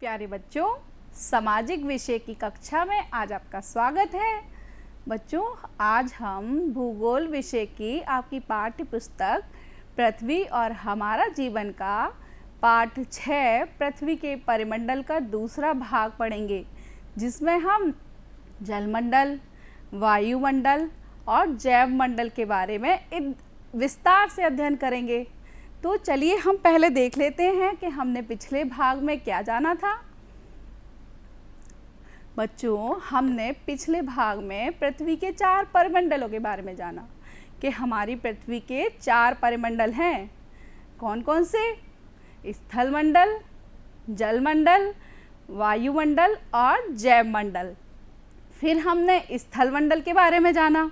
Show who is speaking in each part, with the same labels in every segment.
Speaker 1: प्यारे बच्चों, सामाजिक विषय की कक्षा में आज आपका स्वागत है। बच्चों, आज हम भूगोल विषय की आपकी पाठ्य पुस्तक पृथ्वी और हमारा जीवन का पाठ 6 पृथ्वी के परिमंडल का दूसरा भाग पढ़ेंगे, जिसमें हम जलमंडल, वायुमंडल और जैव मंडल के बारे में विस्तार से अध्ययन करेंगे। तो चलिए हम पहले देख लेते हैं कि हमने पिछले भाग में क्या जाना था। बच्चों, हमने पिछले भाग में पृथ्वी के 4 परिमंडलों के बारे में जाना कि हमारी पृथ्वी के 4 परिमंडल हैं। कौन कौन से? स्थल मंडल, जलमंडल, वायुमंडल और जैव मंडल। फिर हमने स्थल मंडल के बारे में जाना।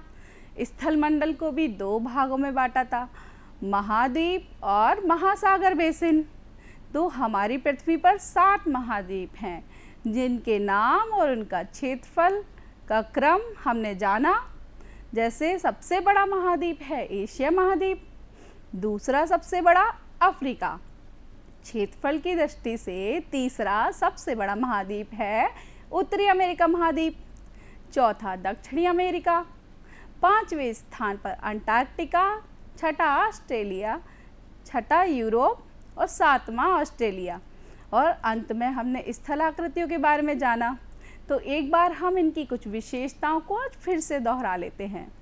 Speaker 1: स्थल मंडल को भी 2 भागों में बांटा था, महाद्वीप और महासागर बेसिन। तो हमारी पृथ्वी पर 7 महाद्वीप हैं, जिनके नाम और उनका क्षेत्रफल का क्रम हमने जाना। जैसे सबसे बड़ा महाद्वीप है एशिया महाद्वीप, दूसरा सबसे बड़ा अफ्रीका, क्षेत्रफल की दृष्टि से तीसरा सबसे बड़ा महाद्वीप है उत्तरी अमेरिका महाद्वीप, चौथा दक्षिणी अमेरिका, 5वें स्थान पर अंटार्कटिका, छठा ऑस्ट्रेलिया, छठा यूरोप और 7वां ऑस्ट्रेलिया। और अंत में हमने स्थलाकृतियों के बारे में जाना। तो एक बार हम इनकी कुछ विशेषताओं को आज फिर से दोहरा लेते हैं।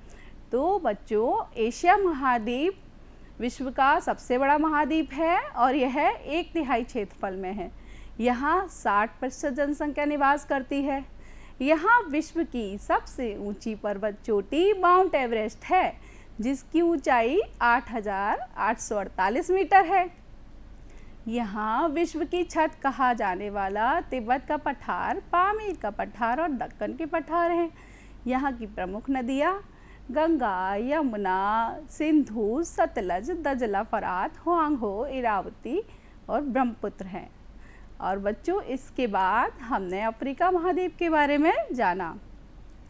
Speaker 1: तो बच्चों, एशिया महाद्वीप विश्व का सबसे बड़ा महाद्वीप है और यह 1/3 क्षेत्रफल में है। यहाँ 60% जनसंख्या निवास करती है। यहाँ विश्व की सबसे ऊंची पर्वत चोटी माउंट एवरेस्ट है, जिसकी ऊंचाई 8,848 मीटर है। यहाँ विश्व की छत कहा जाने वाला तिब्बत का पठार, पामीर का पठार और दक्कन के पठार हैं। यहाँ की प्रमुख नदियाँ गंगा, यमुना, सिंधु, सतलज, दजला, फरात, होआंगहो, इरावती और ब्रह्मपुत्र हैं। और बच्चों, इसके बाद हमने अफ्रीका महाद्वीप के बारे में जाना।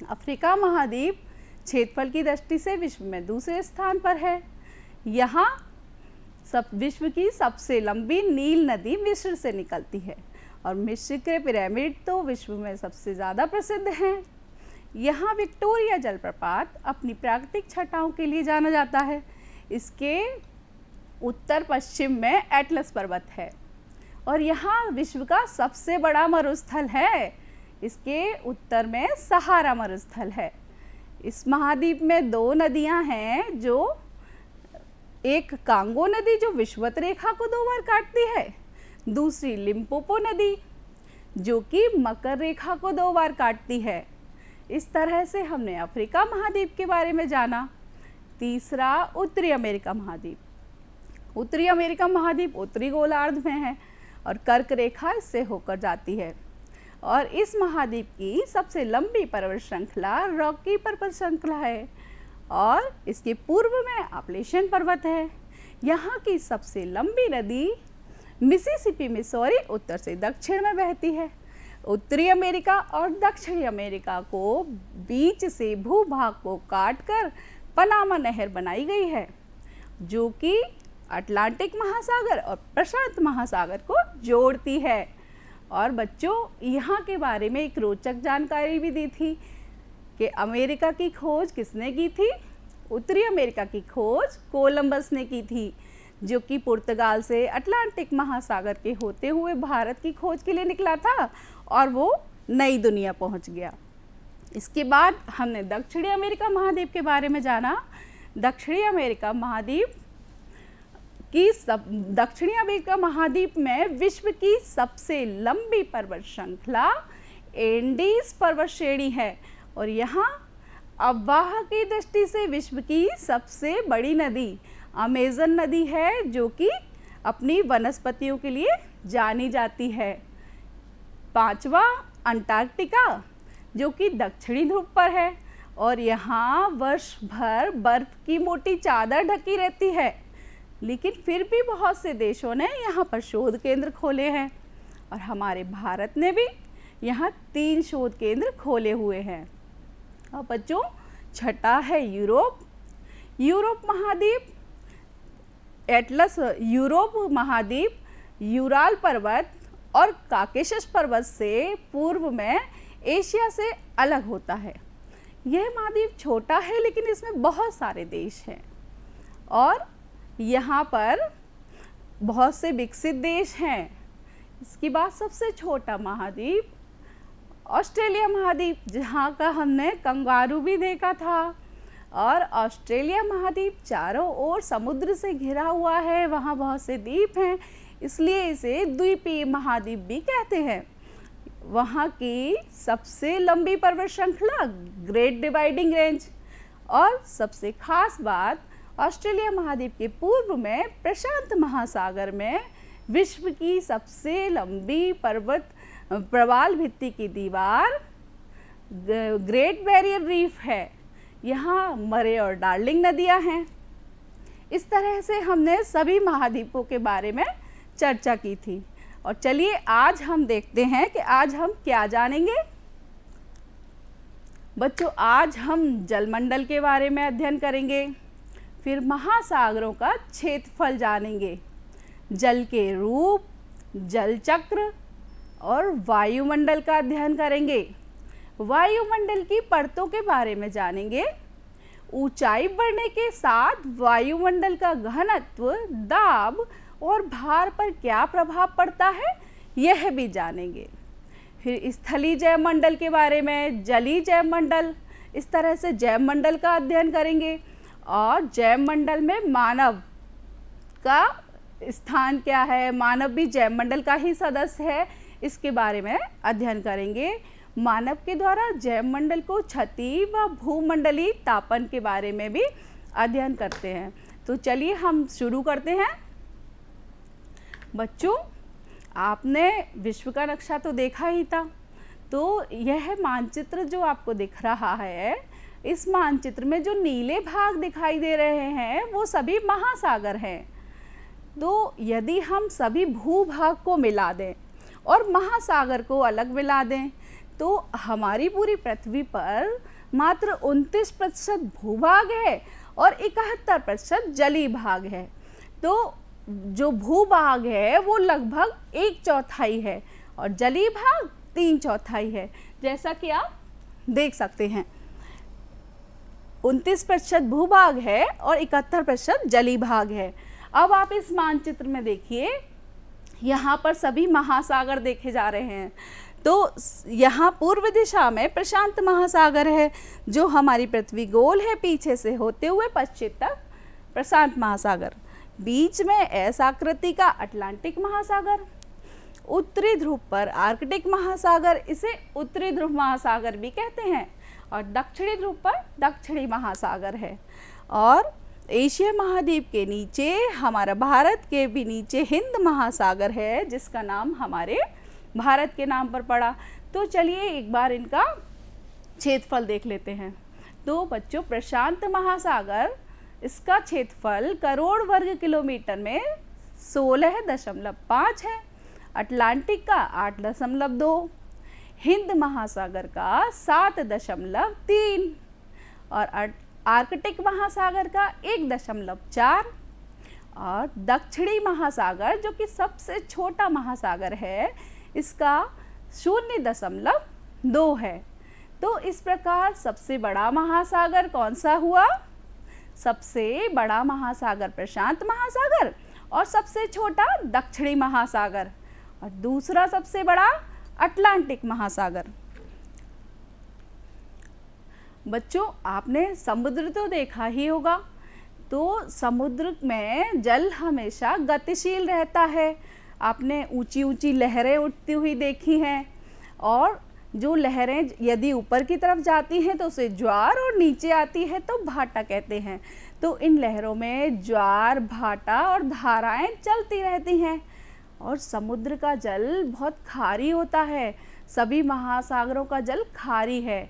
Speaker 1: अफ्रीका महाद्वीप क्षेत्रफल की दृष्टि से विश्व में दूसरे स्थान पर है। यहाँ विश्व की सबसे लंबी नील नदी मिस्र से निकलती है और मिस्र के पिरामिड तो विश्व में सबसे ज़्यादा प्रसिद्ध हैं। यहाँ विक्टोरिया जलप्रपात अपनी प्राकृतिक छटाओं के लिए जाना जाता है। इसके उत्तर पश्चिम में एटलस पर्वत है और यहाँ विश्व का सबसे बड़ा मरुस्थल है। इसके उत्तर में सहारा मरुस्थल है। इस महाद्वीप में 2 नदियाँ हैं, जो एक कांगो नदी जो विषुवत रेखा को 2 बार काटती है, दूसरी लिम्पोपो नदी जो कि मकर रेखा को 2 बार काटती है। इस तरह से हमने अफ्रीका महाद्वीप के बारे में जाना। तीसरा उत्तरी अमेरिका महाद्वीप। उत्तरी अमेरिका महाद्वीप उत्तरी गोलार्ध में है और कर्क रेखा इससे होकर जाती है। और इस महाद्वीप की सबसे लंबी पर्वत श्रृंखला रॉकी पर्वत श्रृंखला है और इसके पूर्व में अपलेशियन पर्वत है। यहाँ की सबसे लंबी नदी मिसिसिपी मिसौरी उत्तर से दक्षिण में बहती है। उत्तरी अमेरिका और दक्षिणी अमेरिका को बीच से भूभाग को काटकर पनामा नहर बनाई गई है, जो कि अटलांटिक महासागर और प्रशांत महासागर को जोड़ती है। और बच्चों, यहाँ के बारे में एक रोचक जानकारी भी दी थी कि अमेरिका की खोज किसने की थी? उत्तरी अमेरिका की खोज कोलंबस ने की थी, जो कि पुर्तगाल से अटलांटिक महासागर के होते हुए भारत की खोज के लिए निकला था और वो नई दुनिया पहुंच गया। इसके बाद हमने दक्षिणी अमेरिका महाद्वीप के बारे में जाना। दक्षिणी अमेरिका महाद्वीप में विश्व की सबसे लंबी पर्वत श्रृंखला एंडीज पर्वत श्रेणी है और यहाँ अववाह की दृष्टि से विश्व की सबसे बड़ी नदी अमेज़न नदी है, जो कि अपनी वनस्पतियों के लिए जानी जाती है। 5वां अंटार्कटिका, जो कि दक्षिणी ध्रुव पर है और यहाँ वर्ष भर बर्फ की मोटी चादर ढकी रहती है, लेकिन फिर भी बहुत से देशों ने यहाँ पर शोध केंद्र खोले हैं और हमारे भारत ने भी यहाँ 3 शोध केंद्र खोले हुए हैं। और बच्चों, छठा है यूरोप महाद्वीप। एटलस यूरोप महाद्वीप यूराल पर्वत और काकेशस पर्वत से पूर्व में एशिया से अलग होता है। यह महाद्वीप छोटा है लेकिन इसमें बहुत सारे देश हैं और यहाँ पर बहुत से विकसित देश हैं। इसके बाद सबसे छोटा महाद्वीप ऑस्ट्रेलिया महाद्वीप, जहाँ का हमने कंगारू भी देखा था। और ऑस्ट्रेलिया महाद्वीप चारों ओर समुद्र से घिरा हुआ है, वहाँ बहुत से द्वीप हैं, इसलिए इसे द्वीपीय महाद्वीप भी कहते हैं। वहाँ की सबसे लंबी पर्वत श्रृंखला ग्रेट डिवाइडिंग रेंज। और सबसे खास बात, ऑस्ट्रेलिया महाद्वीप के पूर्व में प्रशांत महासागर में विश्व की सबसे लंबी पर्वत प्रवाल भित्ति की दीवार ग्रेट बैरियर रीफ है। यहाँ मरे और डार्लिंग नदियाँ हैं। इस तरह से हमने सभी महाद्वीपों के बारे में चर्चा की थी। और चलिए आज हम देखते हैं कि आज हम क्या जानेंगे। बच्चों, आज हम जलमंडल के बारे में अध्ययन करेंगे, फिर महासागरों का क्षेत्रफल जानेंगे, जल के रूप, जल चक्र और वायुमंडल का अध्ययन करेंगे। वायुमंडल की परतों के बारे में जानेंगे। ऊंचाई बढ़ने के साथ वायुमंडल का घनत्व, दाब और भार पर क्या प्रभाव पड़ता है, यह भी जानेंगे। फिर स्थलीय जैवमंडल के बारे में, जलीय जैवमंडल, इस तरह से जैवमंडल का अध्ययन करेंगे। और जैवमंडल में मानव का स्थान क्या है, मानव भी जैवमंडल का ही सदस्य है, इसके बारे में अध्ययन करेंगे। मानव के द्वारा जैवमंडल को क्षति व भूमंडलीय तापन के बारे में भी अध्ययन करते हैं। तो चलिए हम शुरू करते हैं। बच्चों, आपने विश्व का नक्शा तो देखा ही था, तो यह मानचित्र जो आपको दिख रहा है, इस मानचित्र में जो नीले भाग दिखाई दे रहे हैं वो सभी महासागर हैं। तो यदि हम सभी भूभाग को मिला दें और महासागर को अलग मिला दें तो हमारी पूरी पृथ्वी पर मात्र 29% भूभाग है और 71% जलीय भाग है। तो जो भूभाग है वो लगभग 1/4 है और जलीय भाग 3/4 है, जैसा कि आप देख सकते हैं। 29% भूभाग है और 71% जलीय भाग है। अब आप इस मानचित्र में देखिए, यहाँ पर सभी महासागर देखे जा रहे हैं। तो यहाँ पूर्व दिशा में प्रशांत महासागर है, जो हमारी पृथ्वी गोल है, पीछे से होते हुए पश्चिम तक प्रशांत महासागर। बीच में एस आकृति का अटलांटिक महासागर। उत्तरी ध्रुव पर आर्कटिक महासागर, इसे उत्तरी ध्रुव महासागर भी कहते हैं। और दक्षिणी ध्रुव पर दक्षिणी महासागर है। और एशिया महाद्वीप के नीचे, हमारा भारत के भी नीचे हिंद महासागर है, जिसका नाम हमारे भारत के नाम पर पड़ा। तो चलिए एक बार इनका क्षेत्रफल देख लेते हैं। तो बच्चों, प्रशांत महासागर, इसका क्षेत्रफल करोड़ वर्ग किलोमीटर में 16.5 है। अटलांटिक का 8.2, हिंद महासागर का 7.3 और आर्कटिक महासागर का 1.4 और दक्षिणी महासागर, जो कि सबसे छोटा महासागर है, इसका 0.2 है। तो इस प्रकार सबसे बड़ा महासागर कौन सा हुआ? सबसे बड़ा महासागर प्रशांत महासागर और सबसे छोटा दक्षिणी महासागर, और दूसरा सबसे बड़ा अटलांटिक महासागर। बच्चों, आपने समुद्र तो देखा ही होगा। तो समुद्र में जल हमेशा गतिशील रहता है। आपने ऊंची ऊंची लहरें उठती हुई देखी हैं, और जो लहरें यदि ऊपर की तरफ जाती हैं तो उसे ज्वार, और नीचे आती है तो भाटा कहते हैं। तो इन लहरों में ज्वार, भाटा और धाराएं चलती रहती हैं। और समुद्र का जल बहुत खारी होता है। सभी महासागरों का जल खारी है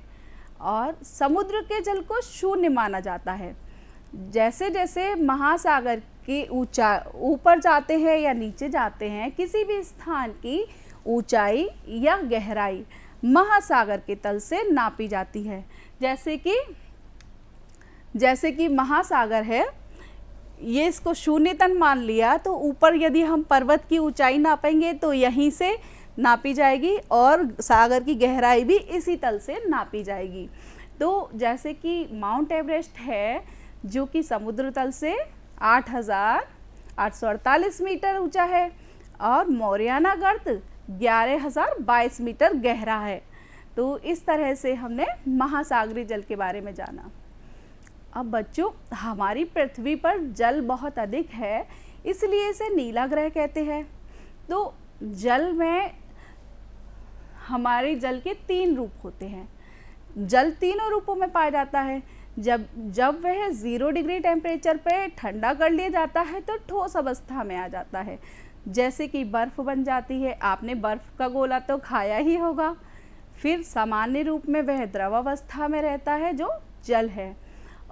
Speaker 1: और समुद्र के जल को शून्य माना जाता है। जैसे जैसे महासागर की ऊपर जाते हैं या नीचे जाते हैं, किसी भी स्थान की ऊंचाई या गहराई महासागर के तल से नापी जाती है। जैसे कि महासागर है, ये इसको 0 तन मान लिया, तो ऊपर यदि हम पर्वत की ऊंचाई नापेंगे तो यहीं से नापी जाएगी और सागर की गहराई भी इसी तल से नापी जाएगी। तो जैसे कि माउंट एवरेस्ट है जो कि समुद्र तल से 8,848 मीटर ऊंचा है और मौरियाना गर्त 11,022 मीटर गहरा है। तो इस तरह से हमने महासागरीय जल के बारे में जाना। अब बच्चों, हमारी पृथ्वी पर जल बहुत अधिक है, इसलिए इसे नीला ग्रह कहते हैं। तो जल में हमारे जल के 3 रूप होते हैं। जल तीनों रूपों में पाया जाता है। जब वह 0 डिग्री टेम्परेचर पे ठंडा कर लिया जाता है तो ठोस अवस्था में आ जाता है, जैसे कि बर्फ़ बन जाती है। आपने बर्फ़ का गोला तो खाया ही होगा। फिर सामान्य रूप में वह द्रव अवस्था में रहता है जो जल है,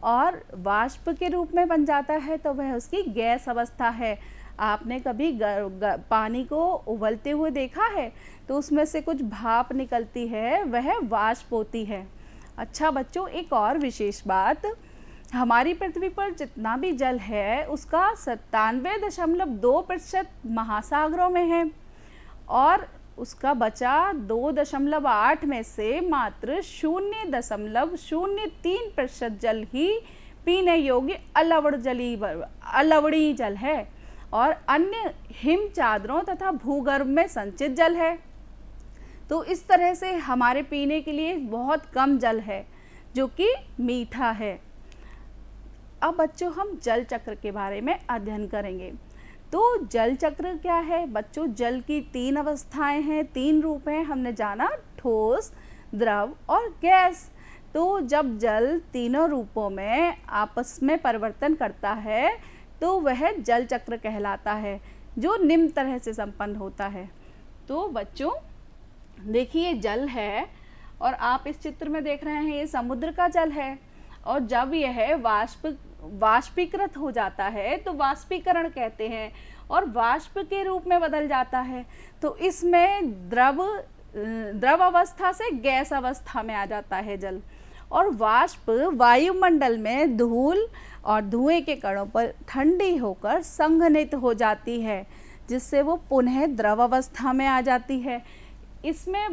Speaker 1: और वाष्प के रूप में बन जाता है तो वह उसकी गैस अवस्था है। आपने कभी पानी को उबलते हुए देखा है तो उसमें से कुछ भाप निकलती है, वह वाष्प होती है। अच्छा बच्चों, एक और विशेष बात, हमारी पृथ्वी पर जितना भी जल है उसका 97.2% महासागरों में है और उसका बचा 2.8 में से मात्र 0.03% जल ही पीने योग्य अलवणीय जल है और अन्य हिम चादरों तथा भूगर्भ में संचित जल है। तो इस तरह से हमारे पीने के लिए बहुत कम जल है जो कि मीठा है। अब बच्चों, हम जल चक्र के बारे में अध्ययन करेंगे। तो जल चक्र क्या है बच्चों? जल की 3 अवस्थाएं हैं, 3 रूप हैं। हमने जाना ठोस, द्रव और गैस। तो जब जल तीनों रूपों में आपस में परिवर्तन करता है तो वह जल चक्र कहलाता है, जो निम्न तरह से संपन्न होता है। तो बच्चों देखिए, जल है और आप इस चित्र में देख रहे हैं ये समुद्र का जल है, और जब यह वाष्पीकृत हो जाता है तो वाष्पीकरण कहते हैं और वाष्प के रूप में बदल जाता है। तो इसमें द्रव अवस्था से गैस अवस्था में आ जाता है जल, और वाष्प वायुमंडल में धूल और धुएं के कणों पर ठंडी होकर संघनित हो जाती है, जिससे वो पुनः द्रव अवस्था में आ जाती है। इसमें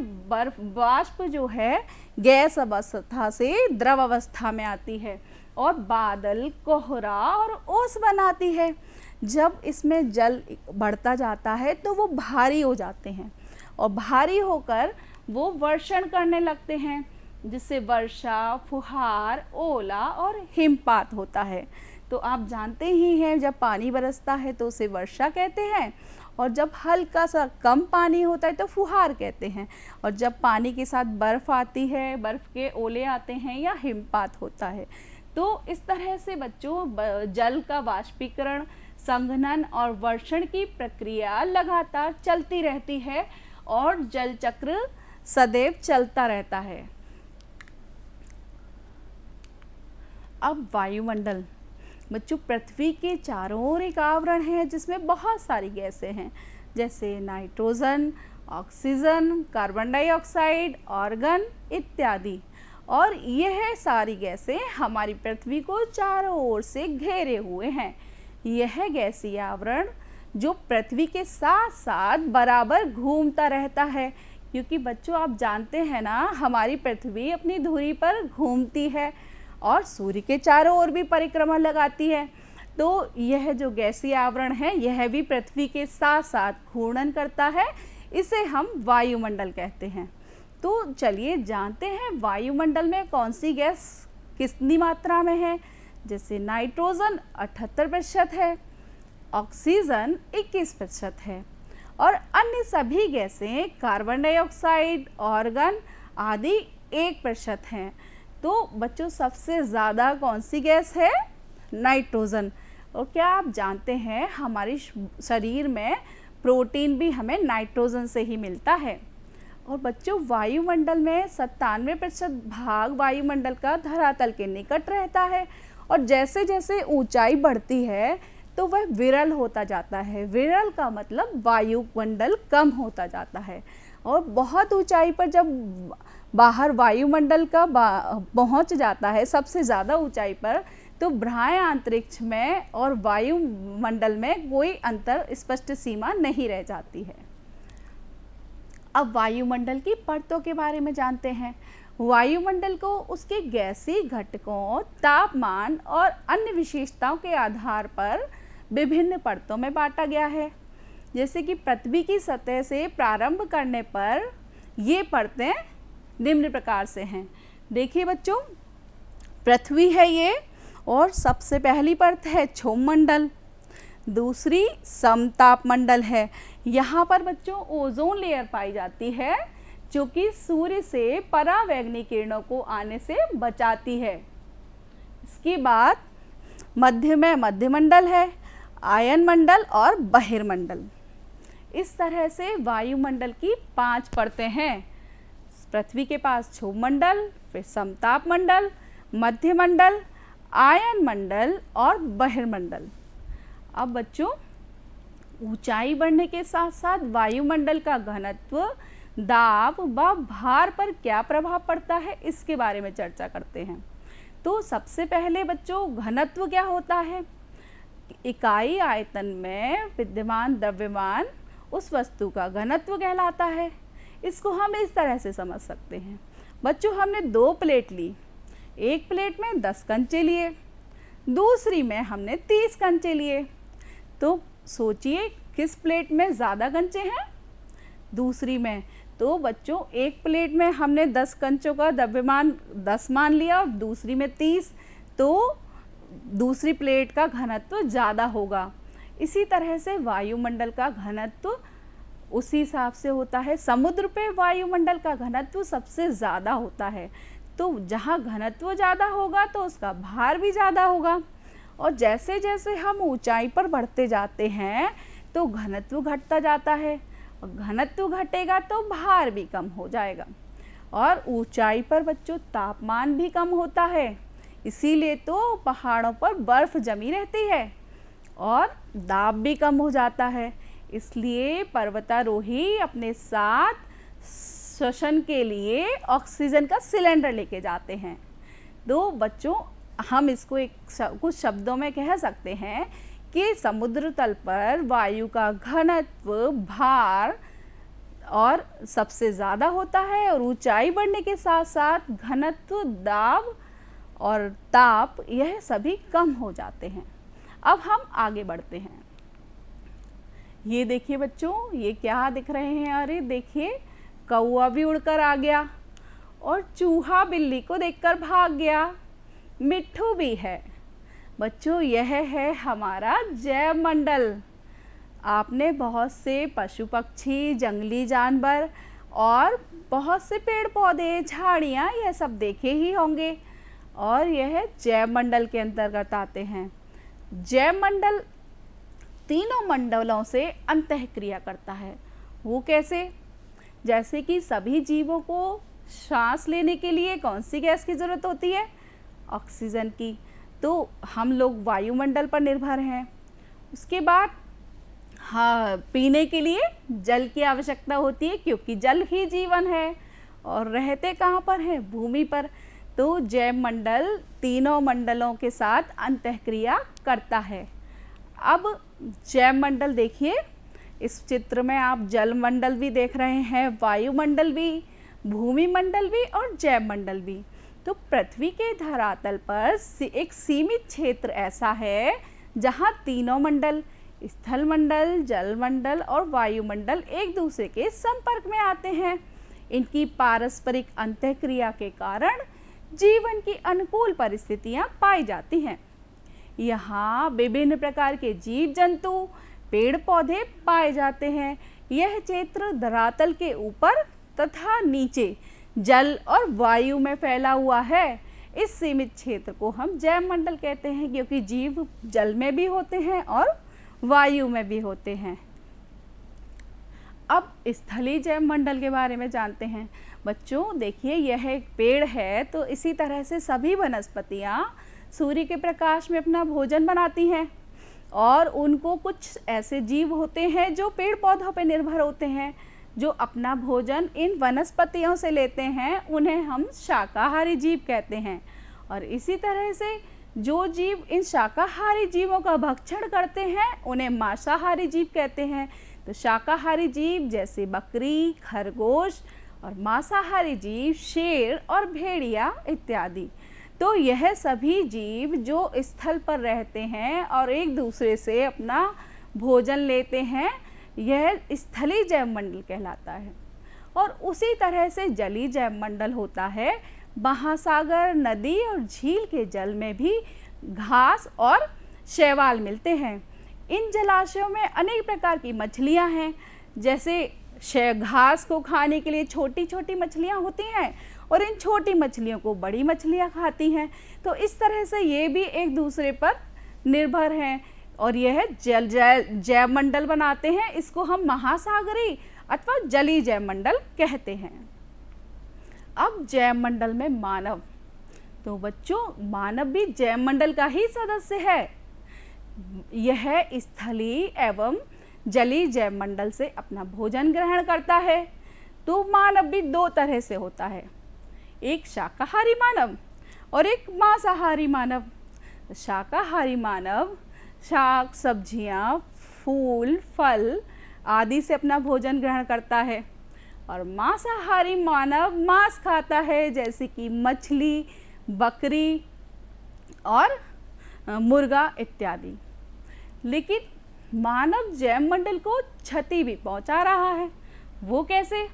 Speaker 1: वाष्प जो है गैस अवस्था से द्रव अवस्था में आती है और बादल, कोहरा और ओस बनाती है। जब इसमें जल बढ़ता जाता है तो वो भारी हो जाते हैं और भारी होकर वो वर्षण करने लगते हैं, जिससे वर्षा, फुहार, ओला और हिमपात होता है। तो आप जानते ही हैं, जब पानी बरसता है तो उसे वर्षा कहते हैं, और जब हल्का सा कम पानी होता है तो फुहार कहते हैं, और जब पानी के साथ बर्फ़ आती है, बर्फ़ के ओले आते हैं या हिमपात होता है। तो इस तरह से बच्चों जल का वाष्पीकरण, संघनन और वर्षण की प्रक्रिया लगातार चलती रहती है और जल चक्र सदैव चलता रहता है। अब वायुमंडल बच्चों, पृथ्वी के चारों ओर एक आवरण है जिसमें बहुत सारी गैसें हैं, जैसे nitrogen, oxygen, carbon dioxide, argon इत्यादि। और यह सारी गैसें हमारी पृथ्वी को चारों ओर से घेरे हुए हैं। यह गैसीय आवरण जो पृथ्वी के साथ साथ बराबर घूमता रहता है, क्योंकि बच्चों आप जानते हैं ना, हमारी पृथ्वी अपनी धुरी पर घूमती है और सूर्य के चारों ओर भी परिक्रमा लगाती है। तो यह जो गैसीय आवरण है यह भी पृथ्वी के साथ साथ घूर्णन करता है, इसे हम वायुमंडल कहते हैं। तो चलिए जानते हैं वायुमंडल में कौन सी गैस कितनी मात्रा में है। जैसे नाइट्रोजन 78% है, ऑक्सीजन 21% है, और अन्य सभी गैसें कार्बन डाइऑक्साइड, आर्गन आदि 1% हैं। तो बच्चों सबसे ज़्यादा कौन सी गैस है? नाइट्रोजन। और क्या आप जानते हैं हमारे शरीर में प्रोटीन भी हमें नाइट्रोजन से ही मिलता है। और बच्चों वायुमंडल में 97% भाग वायुमंडल का धरातल के निकट रहता है, और जैसे जैसे ऊंचाई बढ़ती है तो वह विरल होता जाता है। विरल का मतलब वायुमंडल कम होता जाता है, और बहुत ऊंचाई पर जब बाहर वायुमंडल का पहुंच जाता है सबसे ज़्यादा ऊंचाई पर, तो बाह्य अंतरिक्ष में और वायुमंडल में कोई अंतर स्पष्ट सीमा नहीं रह जाती है। अब वायुमंडल की परतों के बारे में जानते हैं। वायुमंडल को उसके गैसीय घटकों, तापमान और अन्य विशेषताओं के आधार पर विभिन्न परतों में बांटा गया है। जैसे कि पृथ्वी की सतह से प्रारंभ करने पर ये परतें निम्न प्रकार से हैं। देखिए बच्चों, पृथ्वी है ये, और सबसे पहली परत है क्षोभमंडल, दूसरी समतापमंडल है। यहाँ पर बच्चों ओजोन लेयर पाई जाती है, जो कि सूर्य से परावैंगनी किरणों को आने से बचाती है। इसके बाद मध्य में मध्यमंडल है, आयन मंडल और बहिर्मंडल। इस तरह से वायुमंडल की 5 परतें हैं। पृथ्वी के पास क्षोभमंडल, फिर समतापमंडल, मध्यमंडल, आयन मंडल और बहिर्मंडल। अब बच्चों, ऊंचाई बढ़ने के साथ साथ वायुमंडल का घनत्व, दाब व भार पर क्या प्रभाव पड़ता है, इसके बारे में चर्चा करते हैं। तो सबसे पहले बच्चों, घनत्व क्या होता है? इकाई आयतन में विद्यमान द्रव्यमान उस वस्तु का घनत्व कहलाता है। इसको हम इस तरह से समझ सकते हैं। बच्चों, हमने 2 प्लेट ली, एक प्लेट में 10 कंचे लिए, दूसरी में हमने 30 कंचे लिए। तो सोचिए किस प्लेट में ज़्यादा कंचे हैं? दूसरी में। तो बच्चों, एक प्लेट में हमने 10 कंचों का द्रव्यमान 10 मान लिया और दूसरी में 30, तो दूसरी प्लेट का घनत्व ज़्यादा होगा। इसी तरह से वायुमंडल का घनत्व उसी हिसाब से होता है। समुद्र पे वायुमंडल का घनत्व सबसे ज़्यादा होता है। तो जहाँ घनत्व ज़्यादा होगा तो उसका भार भी ज़्यादा होगा, और जैसे जैसे हम ऊंचाई पर बढ़ते जाते हैं तो घनत्व घटता जाता है, और घनत्व घटेगा तो भार भी कम हो जाएगा। और ऊंचाई पर बच्चों तापमान भी कम होता है, इसीलिए तो पहाड़ों पर बर्फ़ जमी रहती है, और दाब भी कम हो जाता है। इसलिए पर्वतारोही अपने साथ श्वसन के लिए ऑक्सीजन का सिलेंडर लेके जाते हैं। तो बच्चों, हम इसको कुछ शब्दों में कह सकते हैं कि समुद्र तल पर वायु का घनत्व, भार और सबसे ज़्यादा होता है, और ऊंचाई बढ़ने के साथ साथ घनत्व, दाब और ताप यह सभी कम हो जाते हैं। अब हम आगे बढ़ते हैं। ये देखिए बच्चों, ये क्या दिख रहे हैं? अरे देखिए, कौवा भी उड़कर आ गया, और चूहा बिल्ली को देखकर भाग गया, मिट्ठू भी है। बच्चों, यह है हमारा जैव मंडल। आपने बहुत से पशु पक्षी, जंगली जानवर और बहुत से पेड़ पौधे, झाड़ियाँ, यह सब देखे ही होंगे, और यह जैव मंडल के अंतर्गत आते हैं। जैव मंडल तीनों मंडलों से अंतःक्रिया करता है। वो कैसे? जैसे कि सभी जीवों को सांस लेने के लिए कौन सी गैस की ज़रूरत होती है? ऑक्सीजन की। तो हम लोग वायुमंडल पर निर्भर हैं। उसके बाद हाँ, पीने के लिए जल की आवश्यकता होती है, क्योंकि जल ही जीवन है, और रहते कहाँ पर हैं? भूमि पर। तो जैव मंडल तीनों मंडलों के साथ अंतःक्रिया करता है। अब जैव मंडल देखिए, इस चित्र में आप जल मंडल भी देख रहे हैं, वायुमंडल भी, भूमि मंडल भी और जैव मंडल भी। तो पृथ्वी के धरातल पर एक सीमित क्षेत्र ऐसा है जहाँ तीनों मंडल, स्थल मंडल, जल मंडल और वायुमंडल एक दूसरे के संपर्क में आते हैं। इनकी पारस्परिक अंतःक्रिया के कारण जीवन की अनुकूल परिस्थितियाँ पाई जाती हैं। यहाँ विभिन्न प्रकार के जीव जंतु, पेड़ पौधे पाए जाते हैं। यह क्षेत्र धरातल के ऊपर तथा नीचे जल और वायु में फैला हुआ है। इस सीमित क्षेत्र को हम जैव मंडल कहते हैं, क्योंकि जीव जल में भी होते हैं और वायु में भी होते हैं। अब स्थलीय जैव मंडल के बारे में जानते हैं। बच्चों देखिए, यह एक पेड़ है, तो इसी तरह से सभी वनस्पतियाँ सूर्य के प्रकाश में अपना भोजन बनाती हैं, और उनको कुछ ऐसे जीव होते हैं जो पेड़ पौधों पर निर्भर होते हैं, जो अपना भोजन इन वनस्पतियों से लेते हैं, उन्हें हम शाकाहारी जीव कहते हैं। और इसी तरह से जो जीव इन शाकाहारी जीवों का भक्षण करते हैं, उन्हें मांसाहारी जीव कहते हैं। तो शाकाहारी जीव जैसे बकरी, खरगोश और मांसाहारी जीव शेर और भेड़िया इत्यादि। तो यह सभी जीव जो स्थल पर रहते हैं और एक दूसरे से अपना भोजन लेते हैं, यह स्थलीय जैव मंडल कहलाता है। और उसी तरह से जलीय जैव मंडल होता है। महासागर, नदी और झील के जल में भी घास और शैवाल मिलते हैं। इन जलाशयों में अनेक प्रकार की मछलियां हैं, जैसे घास को खाने के लिए छोटी छोटी मछलियां होती हैं और इन छोटी मछलियों को बड़ी मछलियां खाती हैं। तो इस तरह से ये भी एक दूसरे पर निर्भर हैं और यह जैव मंडल बनाते हैं। इसको हम महासागरीय अथवा जलीय जैव मंडल कहते हैं। अब जैव मंडल में मानव, तो बच्चों मानव भी जैव मंडल का ही सदस्य है। यह स्थलीय एवं जलीय जैव मंडल से अपना भोजन ग्रहण करता है। तो मानव भी दो तरह से होता है, एक शाकाहारी मानव और एक मांसाहारी मानव। शाकाहारी मानव शाक, सब्जियां, फूल, फल आदि से अपना भोजन ग्रहण करता है और मांसाहारी मानव मांस खाता है, जैसे कि मछली, बकरी और मुर्गा इत्यादि। लेकिन मानव जैव मंडल को क्षति भी पहुंचा रहा है। वो कैसे?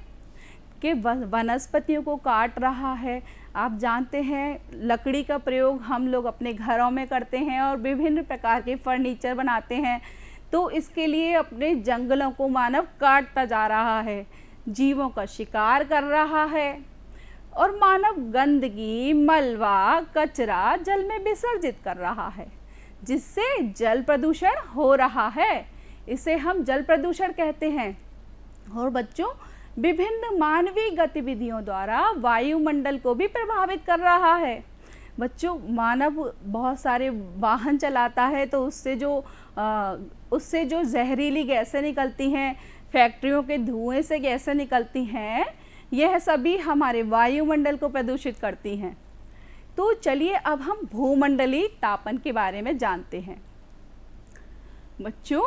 Speaker 1: कि वनस्पतियों को काट रहा है। आप जानते हैं लकड़ी का प्रयोग हम लोग अपने घरों में करते हैं और विभिन्न प्रकार के फर्नीचर बनाते हैं। तो इसके लिए अपने जंगलों को मानव काटता जा रहा है, जीवों का शिकार कर रहा है और मानव गंदगी, मलबा, कचरा जल में विसर्जित कर रहा है, जिससे जल प्रदूषण हो रहा है। इसे हम जल प्रदूषण कहते हैं। और बच्चों, विभिन्न मानवीय गतिविधियों द्वारा वायुमंडल को भी प्रभावित कर रहा है। बच्चों, मानव बहुत सारे वाहन चलाता है, तो उससे जो जहरीली गैसें निकलती हैं, फैक्ट्रियों के धुएं से गैसें निकलती हैं, यह सभी हमारे वायुमंडल को प्रदूषित करती हैं। तो चलिए अब हम भूमंडलीय तापन के बारे में जानते हैं। बच्चों,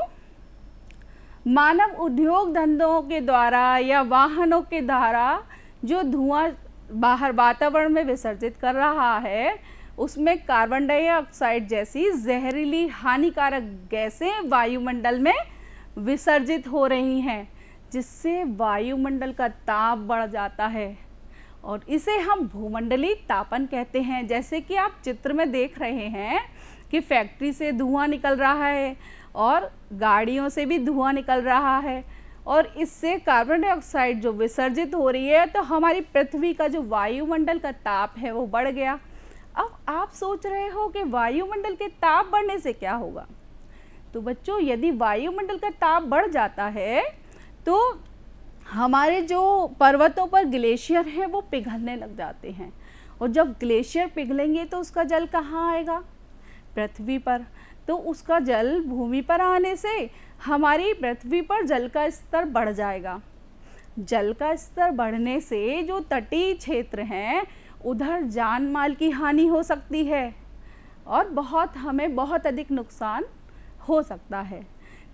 Speaker 1: मानव उद्योग धंधों के द्वारा या वाहनों के द्वारा जो धुआं बाहर वातावरण में विसर्जित कर रहा है, उसमें कार्बन डाइऑक्साइड जैसी जहरीली हानिकारक गैसें वायुमंडल में विसर्जित हो रही हैं, जिससे वायुमंडल का ताप बढ़ जाता है और इसे हम भूमंडलीय तापन कहते हैं। जैसे कि आप चित्र में देख रहे हैं कि फैक्ट्री से धुआं निकल रहा है और गाड़ियों से भी धुआं निकल रहा है और इससे कार्बन डाइऑक्साइड जो विसर्जित हो रही है, तो हमारी पृथ्वी का जो वायुमंडल का ताप है वो बढ़ गया। अब आप सोच रहे हो कि वायुमंडल के ताप बढ़ने से क्या होगा? तो बच्चों, यदि वायुमंडल का ताप बढ़ जाता है तो हमारे जो पर्वतों पर ग्लेशियर हैं वो पिघलने लग जाते हैं और जब ग्लेशियर पिघलेंगे तो उसका जल कहाँ आएगा? पृथ्वी पर। तो उसका जल भूमि पर आने से हमारी पृथ्वी पर जल का स्तर बढ़ जाएगा। जल का स्तर बढ़ने से जो तटीय क्षेत्र हैं उधर जान माल की हानि हो सकती है और हमें बहुत अधिक नुकसान हो सकता है।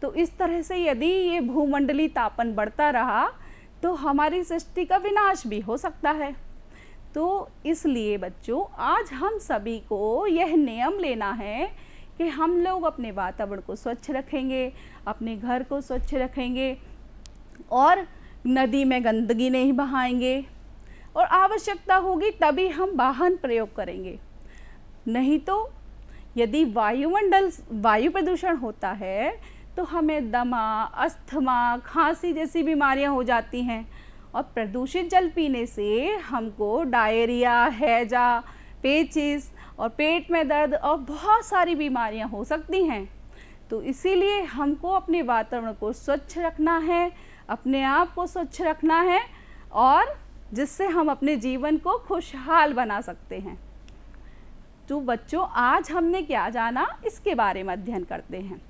Speaker 1: तो इस तरह से यदि ये भूमंडलीय तापन बढ़ता रहा तो हमारी सृष्टि का विनाश भी हो सकता है। तो इसलिए बच्चों, आज हम सभी को यह नियम लेना है कि हम लोग अपने वातावरण को स्वच्छ रखेंगे, अपने घर को स्वच्छ रखेंगे और नदी में गंदगी नहीं बहाएंगे और आवश्यकता होगी तभी हम वाहन प्रयोग करेंगे। नहीं तो यदि वायु प्रदूषण होता है तो हमें दमा, अस्थमा, खांसी जैसी बीमारियां हो जाती हैं और प्रदूषित जल पीने से हमको डायरिया, हैजा, पेचिस और पेट में दर्द और बहुत सारी बीमारियां हो सकती हैं। तो इसीलिए हमको अपने वातावरण को स्वच्छ रखना है, अपने आप को स्वच्छ रखना है और जिससे हम अपने जीवन को खुशहाल बना सकते हैं। तो बच्चों, आज हमने क्या जाना इसके बारे में अध्ययन करते हैं।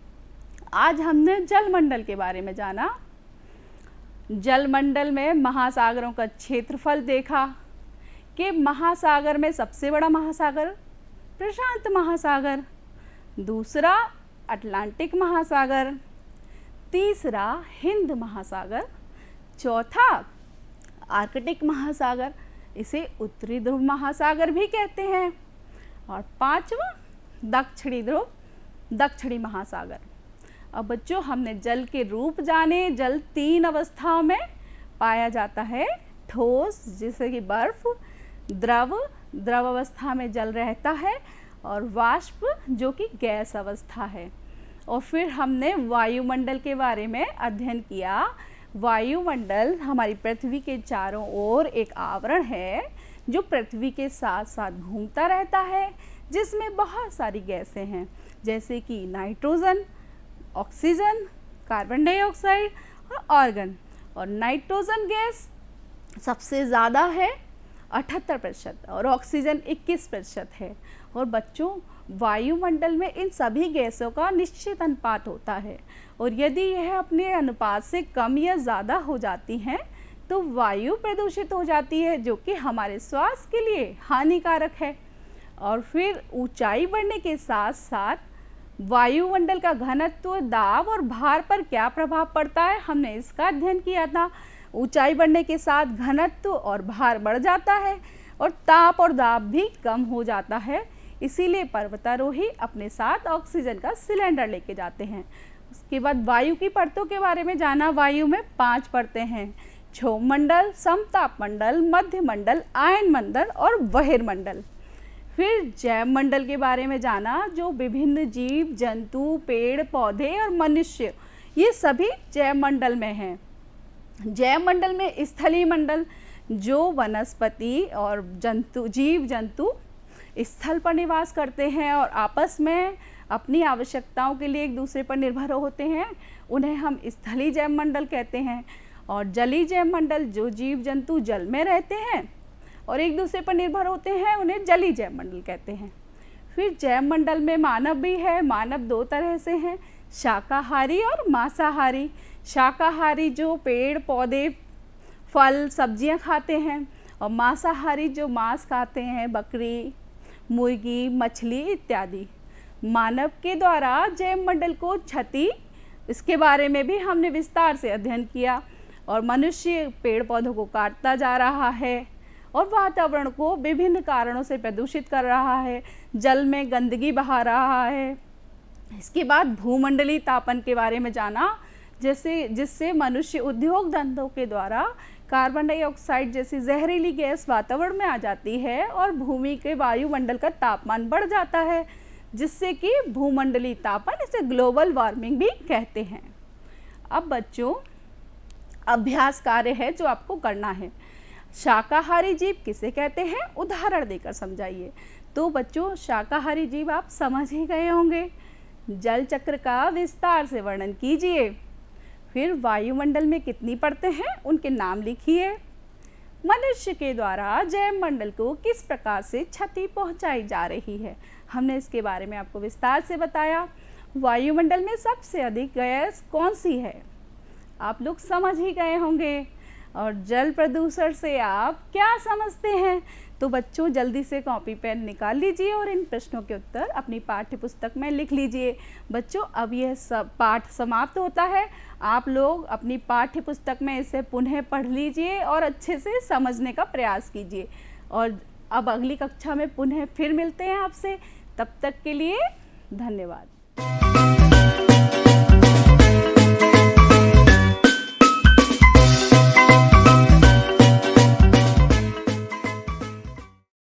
Speaker 1: आज हमने जलमंडल के बारे में जाना। जलमंडल में महासागरों का क्षेत्रफल देखा कि महासागर में सबसे बड़ा महासागर प्रशांत महासागर, दूसरा अटलांटिक महासागर, तीसरा हिंद महासागर, चौथा आर्कटिक महासागर, इसे उत्तरी ध्रुव महासागर भी कहते हैं, और पांचवा दक्षिणी ध्रुव, दक्षिणी महासागर। अब बच्चों हमने जल के रूप जाने। जल 3 अवस्थाओं में पाया जाता है, ठोस जैसे कि बर्फ, द्रव, द्रव अवस्था में जल रहता है, और वाष्प जो कि गैस अवस्था है। और फिर हमने वायुमंडल के बारे में अध्ययन किया। वायुमंडल हमारी पृथ्वी के चारों ओर एक आवरण है जो पृथ्वी के साथ साथ घूमता रहता है, जिसमें बहुत सारी गैसें हैं, जैसे कि नाइट्रोजन, ऑक्सीजन, कार्बन डाइऑक्साइड और आर्गन। और नाइट्रोजन गैस सबसे ज़्यादा है 78% और ऑक्सीजन 21% है। और बच्चों वायुमंडल में इन सभी गैसों का निश्चित अनुपात होता है, और यदि यह अपने अनुपात से कम या ज़्यादा हो जाती हैं तो वायु प्रदूषित हो जाती है, जो कि हमारे स्वास्थ्य के लिए हानिकारक है। और फिर ऊंचाई बढ़ने के साथ साथ वायुमंडल का घनत्व, दाब और भार पर क्या प्रभाव पड़ता है, हमने इसका अध्ययन किया था। ऊंचाई बढ़ने के साथ घनत्व और भार बढ़ जाता है और ताप और दाब भी कम हो जाता है। इसीलिए पर्वतारोही अपने साथ ऑक्सीजन का सिलेंडर लेके जाते हैं। उसके बाद वायु की परतों के बारे में जाना। वायु में 5 परतें हैं, क्षोभ मंडल, समताप मंडल, मध्य मंडल, आयन मंडल और बहिर्मंडल। फिर जैव मंडल के बारे में जाना, जो विभिन्न जीव जंतु, पेड़ पौधे और मनुष्य, ये सभी जैव मंडल में हैं। जैव मंडल में स्थलीय मंडल, जो वनस्पति और जीव जंतु स्थल पर निवास करते हैं और आपस में अपनी आवश्यकताओं के लिए एक दूसरे पर निर्भर होते हैं, उन्हें हम स्थलीय जैव मंडल कहते हैं। और जलीय जैव मंडल, जो जीव जंतु जल में रहते हैं और एक दूसरे पर निर्भर होते हैं, उन्हें जलीय जैव मंडल कहते हैं। फिर जैव मंडल में मानव भी है। मानव 2 तरह से हैं, शाकाहारी और मांसाहारी। शाकाहारी जो पेड़ पौधे, फल, सब्जियां खाते हैं, और मांसाहारी जो मांस खाते हैं, बकरी, मुर्गी, मछली इत्यादि। मानव के द्वारा जैव मंडल को क्षति, इसके बारे में भी हमने विस्तार से अध्ययन किया। और मनुष्य पेड़ पौधों को काटता जा रहा है और वातावरण को विभिन्न कारणों से प्रदूषित कर रहा है, जल में गंदगी बहा रहा है। इसके बाद भूमंडलीय तापन के बारे में जाना, जिससे मनुष्य उद्योग धंधों के द्वारा कार्बन डाइऑक्साइड जैसी जहरीली गैस वातावरण में आ जाती है और भूमि के वायुमंडल का तापमान बढ़ जाता है, जिससे कि भूमंडलीय तापन, इसे ग्लोबल वार्मिंग भी कहते हैं। अब बच्चों अभ्यास कार्य है जो आपको करना है। शाकाहारी जीव किसे कहते हैं, उदाहरण देकर समझाइए। तो बच्चों शाकाहारी जीव आप समझ ही गए होंगे। जल चक्र का विस्तार से वर्णन कीजिए। फिर वायुमंडल में कितनी परतें हैं, उनके नाम लिखिए। मनुष्य के द्वारा जैव मंडल को किस प्रकार से क्षति पहुंचाई जा रही है, हमने इसके बारे में आपको विस्तार से बताया। वायुमंडल में सबसे अधिक गैस कौन सी है, आप लोग समझ ही गए होंगे। और जल प्रदूषण से आप क्या समझते हैं? तो बच्चों जल्दी से कॉपी पेन निकाल लीजिए और इन प्रश्नों के उत्तर अपनी पाठ्य पुस्तक में लिख लीजिए। बच्चों अब यह सब पाठ समाप्त होता है। आप लोग अपनी पाठ्य पुस्तक में इसे पुनः पढ़ लीजिए और अच्छे से समझने का प्रयास कीजिए। और अब अगली कक्षा में पुनः फिर मिलते हैं आपसे। तब तक के लिए धन्यवाद।